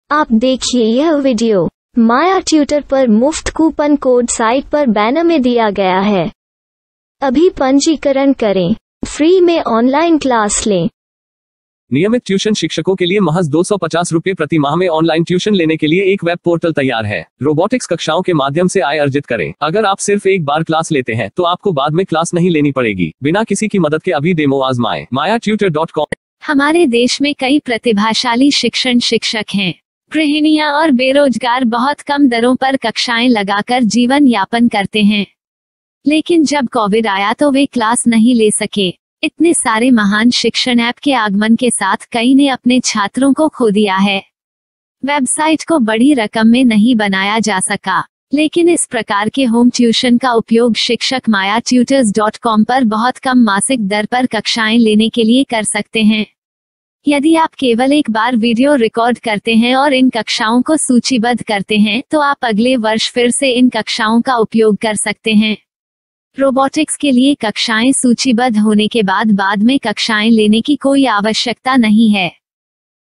आप देखिए यह वीडियो माया ट्यूटर पर मुफ्त कूपन कोड साइट पर बैनर में दिया गया है। अभी पंजीकरण करें, फ्री में ऑनलाइन क्लास लें। नियमित ट्यूशन शिक्षकों के लिए महज 250 रुपये प्रति माह में ऑनलाइन ट्यूशन लेने के लिए एक वेब पोर्टल तैयार है। रोबोटिक्स कक्षाओं के माध्यम से आय अर्जित करें। अगर आप सिर्फ एक बार क्लास लेते हैं तो आपको बाद में क्लास नहीं लेनी पड़ेगी। बिना किसी की मदद के अभी डेमो आजमाएं। mayatutor.com। हमारे देश में कई प्रतिभाशाली शिक्षक हैं। गृहिणियां और बेरोजगार बहुत कम दरों पर कक्षाएं लगाकर जीवन यापन करते हैं, लेकिन जब कोविड आया तो वे क्लास नहीं ले सके। इतने सारे महान शिक्षण ऐप के आगमन के साथ कई ने अपने छात्रों को खो दिया है। वेबसाइट को बड़ी रकम में नहीं बनाया जा सका, लेकिन इस प्रकार के होम ट्यूशन का उपयोग शिक्षक mayatutors.com पर बहुत कम मासिक दर पर कक्षाएं लेने के लिए कर सकते हैं। यदि आप केवल एक बार वीडियो रिकॉर्ड करते हैं और इन कक्षाओं को सूचीबद्ध करते हैं तो आप अगले वर्ष फिर से इन कक्षाओं का उपयोग कर सकते हैं। रोबोटिक्स के लिए कक्षाएं सूचीबद्ध होने के बाद में कक्षाएं लेने की कोई आवश्यकता नहीं है।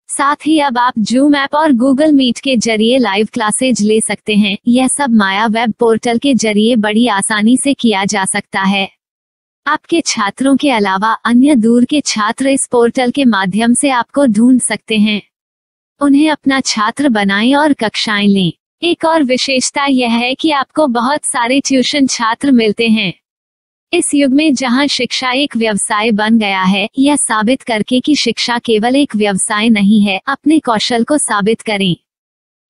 साथ ही अब आप जूम ऐप और गूगल मीट के जरिए लाइव क्लासेज ले सकते हैं। यह सब माया वेब पोर्टल के जरिए बड़ी आसानी से किया जा सकता है। आपके छात्रों के अलावा अन्य दूर के छात्र इस पोर्टल के माध्यम से आपको ढूंढ सकते हैं। उन्हें अपना छात्र बनाएं और कक्षाएं लें। एक और विशेषता यह है कि आपको बहुत सारे ट्यूशन छात्र मिलते हैं। इस युग में जहां शिक्षा एक व्यवसाय बन गया है, यह साबित करके कि शिक्षा केवल एक व्यवसाय नहीं है, अपने कौशल को साबित करें,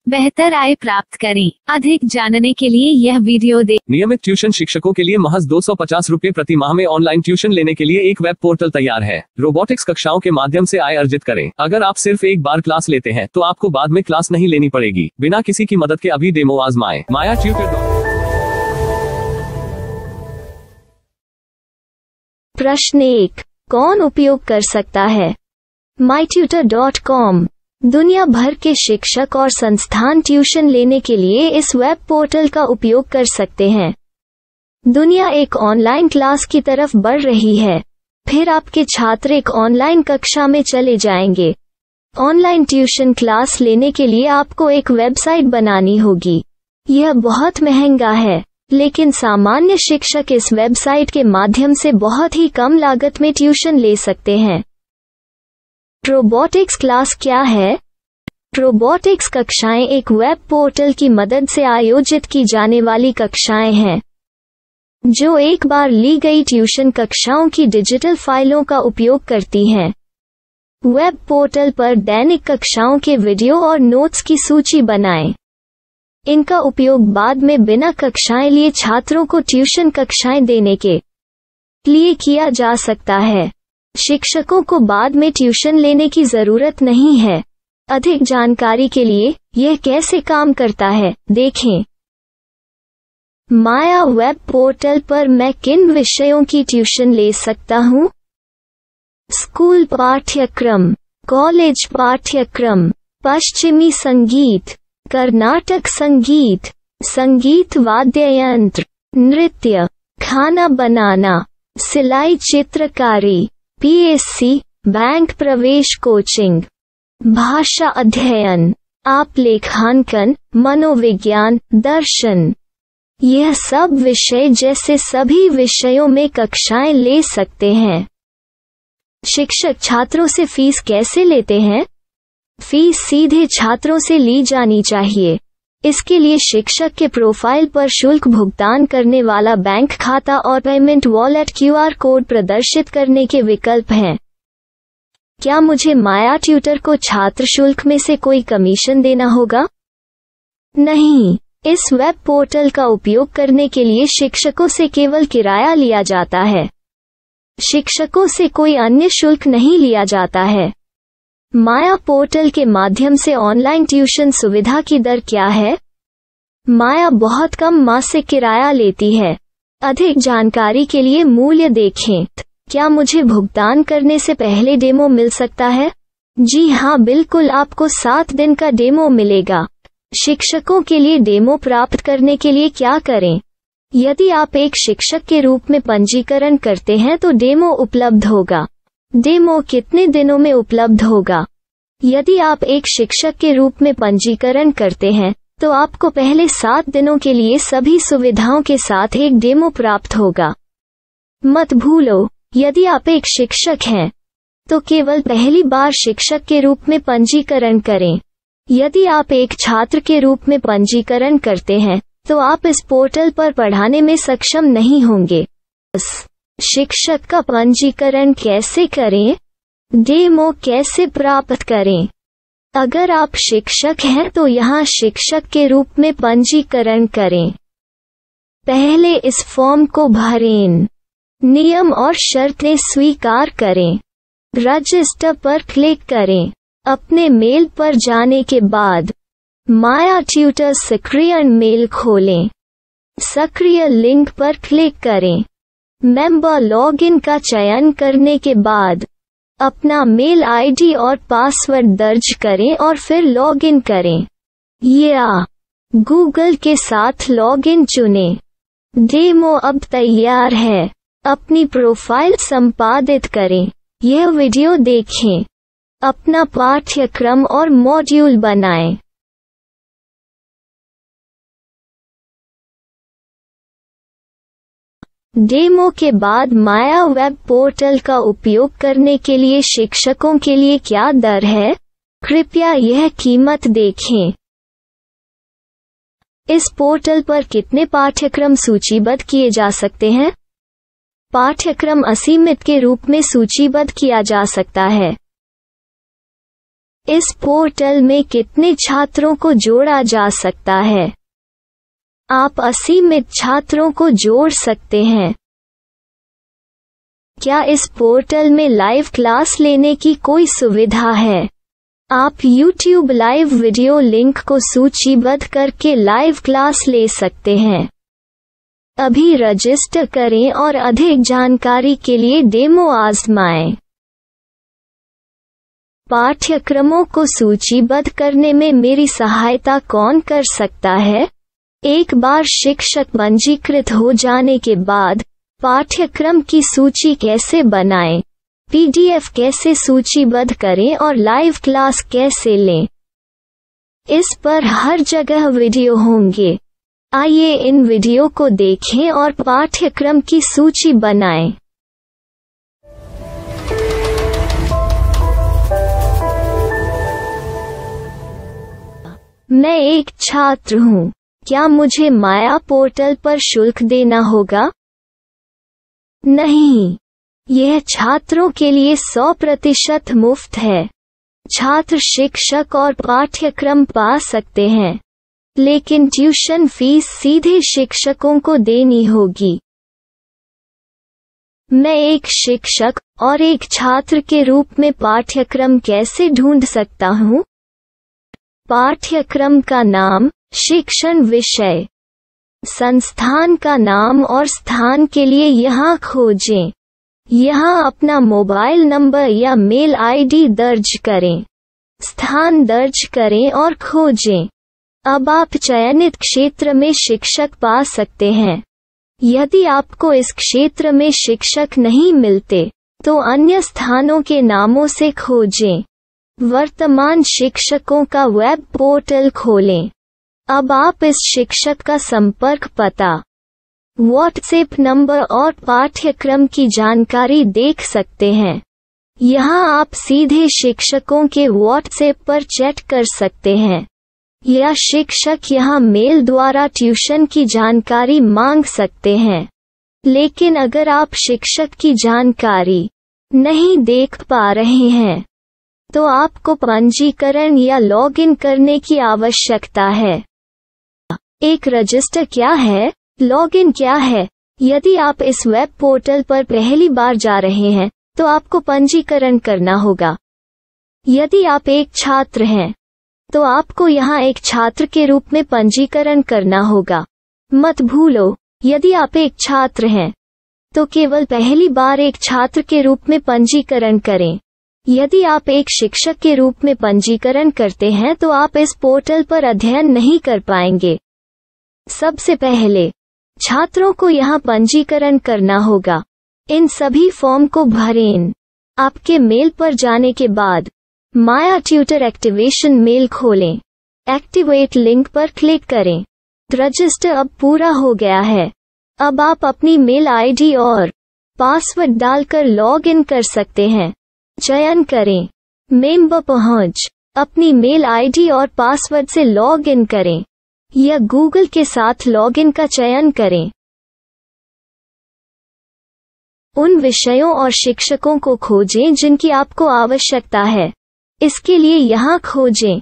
बेहतर आय प्राप्त करें। अधिक जानने के लिए यह वीडियो देखें। नियमित ट्यूशन शिक्षकों के लिए महज 250 रुपये प्रति माह में ऑनलाइन ट्यूशन लेने के लिए एक वेब पोर्टल तैयार है। रोबोटिक्स कक्षाओं के माध्यम से आय अर्जित करें। अगर आप सिर्फ एक बार क्लास लेते हैं तो आपको बाद में क्लास नहीं लेनी पड़ेगी। बिना किसी की मदद के अभी डेमो आजमाएं। mayatutor.com। प्रश्न 1, कौन उपयोग कर सकता है? mytutor.com दुनिया भर के शिक्षक और संस्थान ट्यूशन लेने के लिए इस वेब पोर्टल का उपयोग कर सकते हैं। दुनिया एक ऑनलाइन क्लास की तरफ बढ़ रही है। फिर आपके छात्र एक ऑनलाइन कक्षा में चले जाएंगे। ऑनलाइन ट्यूशन क्लास लेने के लिए आपको एक वेबसाइट बनानी होगी। यह बहुत महंगा है, लेकिन सामान्य शिक्षक इस वेबसाइट के माध्यम से बहुत ही कम लागत में ट्यूशन ले सकते हैं। रोबोटिक्स क्लास क्या है? रोबोटिक्स कक्षाएं एक वेब पोर्टल की मदद से आयोजित की जाने वाली कक्षाएं हैं, जो एक बार ली गई ट्यूशन कक्षाओं की डिजिटल फाइलों का उपयोग करती हैं। वेब पोर्टल पर दैनिक कक्षाओं के वीडियो और नोट्स की सूची बनाएं। इनका उपयोग बाद में बिना कक्षाएं लिए छात्रों को ट्यूशन कक्षाएं देने के लिए किया जा सकता है। शिक्षकों को बाद में ट्यूशन लेने की जरूरत नहीं है। अधिक जानकारी के लिए यह कैसे काम करता है, देखें। माया वेब पोर्टल पर मैं किन विषयों की ट्यूशन ले सकता हूँ? स्कूल पाठ्यक्रम, कॉलेज पाठ्यक्रम, पश्चिमी संगीत, कर्नाटक संगीत, संगीत वाद्य यंत्र, नृत्य, खाना बनाना, सिलाई चित्रकारी, PSC, बैंक प्रवेश कोचिंग, भाषा अध्ययन, आप लेखांकन, मनोविज्ञान, दर्शन। यह सब विषय जैसे सभी विषयों में कक्षाएं ले सकते हैं। शिक्षक छात्रों से फीस कैसे लेते हैं? फीस सीधे छात्रों से ली जानी चाहिए। इसके लिए शिक्षक के प्रोफाइल पर शुल्क भुगतान करने वाला बैंक खाता और पेमेंट वॉलेट QR कोड प्रदर्शित करने के विकल्प हैं। क्या मुझे माया ट्यूटर को छात्र शुल्क में से कोई कमीशन देना होगा? नहीं, इस वेब पोर्टल का उपयोग करने के लिए शिक्षकों से केवल किराया लिया जाता है। शिक्षकों से कोई अन्य शुल्क नहीं लिया जाता है। माया पोर्टल के माध्यम से ऑनलाइन ट्यूशन सुविधा की दर क्या है? माया बहुत कम मासिक किराया लेती है। अधिक जानकारी के लिए मूल्य देखें। क्या मुझे भुगतान करने से पहले डेमो मिल सकता है? जी हाँ, बिल्कुल, आपको 7 दिन का डेमो मिलेगा। शिक्षकों के लिए डेमो प्राप्त करने के लिए क्या करें? यदि आप एक शिक्षक के रूप में पंजीकरण करते हैं तो डेमो उपलब्ध होगा। डेमो कितने दिनों में उपलब्ध होगा? यदि आप एक शिक्षक के रूप में पंजीकरण करते हैं तो आपको पहले 7 दिनों के लिए सभी सुविधाओं के साथ एक डेमो प्राप्त होगा। मत भूलो, यदि आप एक शिक्षक हैं तो केवल पहली बार शिक्षक के रूप में पंजीकरण करें। यदि आप एक छात्र के रूप में पंजीकरण करते हैं तो आप इस पोर्टल पर पढ़ाने में सक्षम नहीं होंगे। शिक्षक का पंजीकरण कैसे करें? डेमो कैसे प्राप्त करें? अगर आप शिक्षक हैं तो यहाँ शिक्षक के रूप में पंजीकरण करें। पहले इस फॉर्म को भरें। नियम और शर्तें स्वीकार करें। रजिस्टर पर क्लिक करें। अपने मेल पर जाने के बाद माया ट्यूटर सक्रिय मेल खोलें। सक्रिय लिंक पर क्लिक करें। मेंबर लॉगिन का चयन करने के बाद अपना मेल आईडी और पासवर्ड दर्ज करें और फिर लॉगिन करें या गूगल के साथ लॉगिन चुनें। डेमो अब तैयार है। अपनी प्रोफाइल संपादित करें। यह वीडियो देखें। अपना पाठ्यक्रम और मॉड्यूल बनाएं। डेमो के बाद माया वेब पोर्टल का उपयोग करने के लिए शिक्षकों के लिए क्या दर है? कृपया यह कीमत देखें। इस पोर्टल पर कितने पाठ्यक्रम सूचीबद्ध किए जा सकते हैं? पाठ्यक्रम असीमित के रूप में सूचीबद्ध किया जा सकता है। इस पोर्टल में कितने छात्रों को जोड़ा जा सकता है? आप असीमित छात्रों को जोड़ सकते हैं। क्या इस पोर्टल में लाइव क्लास लेने की कोई सुविधा है? आप YouTube लाइव वीडियो लिंक को सूचीबद्ध करके लाइव क्लास ले सकते हैं। अभी रजिस्टर करें और अधिक जानकारी के लिए डेमो आजमाएं। पाठ्यक्रमों को सूचीबद्ध करने में मेरी सहायता कौन कर सकता है? एक बार शिक्षक पंजीकृत हो जाने के बाद पाठ्यक्रम की सूची कैसे बनाएं, PDF कैसे सूचीबद्ध करें और लाइव क्लास कैसे लें, इस पर हर जगह वीडियो होंगे। आइए इन वीडियो को देखें और पाठ्यक्रम की सूची बनाएं। मैं एक छात्र हूँ। क्या मुझे माया पोर्टल पर शुल्क देना होगा? नहीं, यह छात्रों के लिए 100% मुफ्त है। छात्र शिक्षक और पाठ्यक्रम पा सकते हैं, लेकिन ट्यूशन फीस सीधे शिक्षकों को देनी होगी। मैं एक शिक्षक और एक छात्र के रूप में पाठ्यक्रम कैसे ढूंढ सकता हूँ? पाठ्यक्रम का नाम, शिक्षण विषय, संस्थान का नाम और स्थान के लिए यहाँ खोजें। यहाँ अपना मोबाइल नंबर या मेल आईडी दर्ज करें। स्थान दर्ज करें और खोजें। अब आप चयनित क्षेत्र में शिक्षक पा सकते हैं। यदि आपको इस क्षेत्र में शिक्षक नहीं मिलते तो अन्य स्थानों के नामों से खोजें। वर्तमान शिक्षकों का वेब पोर्टल खोलें। अब आप इस शिक्षक का संपर्क पता, व्हाट्सएप नंबर और पाठ्यक्रम की जानकारी देख सकते हैं। यहाँ आप सीधे शिक्षकों के व्हाट्सएप पर चैट कर सकते हैं या शिक्षक यहाँ मेल द्वारा ट्यूशन की जानकारी मांग सकते हैं। लेकिन अगर आप शिक्षक की जानकारी नहीं देख पा रहे हैं तो आपको पंजीकरण या लॉगिन करने की आवश्यकता है। एक रजिस्टर क्या है? लॉगिन क्या है? यदि आप इस वेब पोर्टल पर पहली बार जा रहे हैं तो आपको पंजीकरण करना होगा। यदि आप एक छात्र हैं तो आपको यहाँ एक छात्र के रूप में पंजीकरण करना होगा। मत भूलो, यदि आप एक छात्र हैं तो केवल पहली बार एक छात्र के रूप में पंजीकरण करें। यदि आप एक शिक्षक के रूप में पंजीकरण करते हैं तो आप इस पोर्टल पर अध्ययन नहीं कर पाएंगे। सबसे पहले छात्रों को यहाँ पंजीकरण करना होगा। इन सभी फॉर्म को भरें। आपके मेल पर जाने के बाद माया ट्यूटर एक्टिवेशन मेल खोलें। एक्टिवेट लिंक पर क्लिक करें। रजिस्टर अब पूरा हो गया है। अब आप अपनी मेल आईडी और पासवर्ड डालकर लॉग इन कर सकते हैं। चयन करें मेंबर पहुंच। अपनी मेल आईडी और पासवर्ड से लॉग इन करें या गूगल के साथ लॉग इन का चयन करें। उन विषयों और शिक्षकों को खोजें जिनकी आपको आवश्यकता है। इसके लिए यहाँ खोजें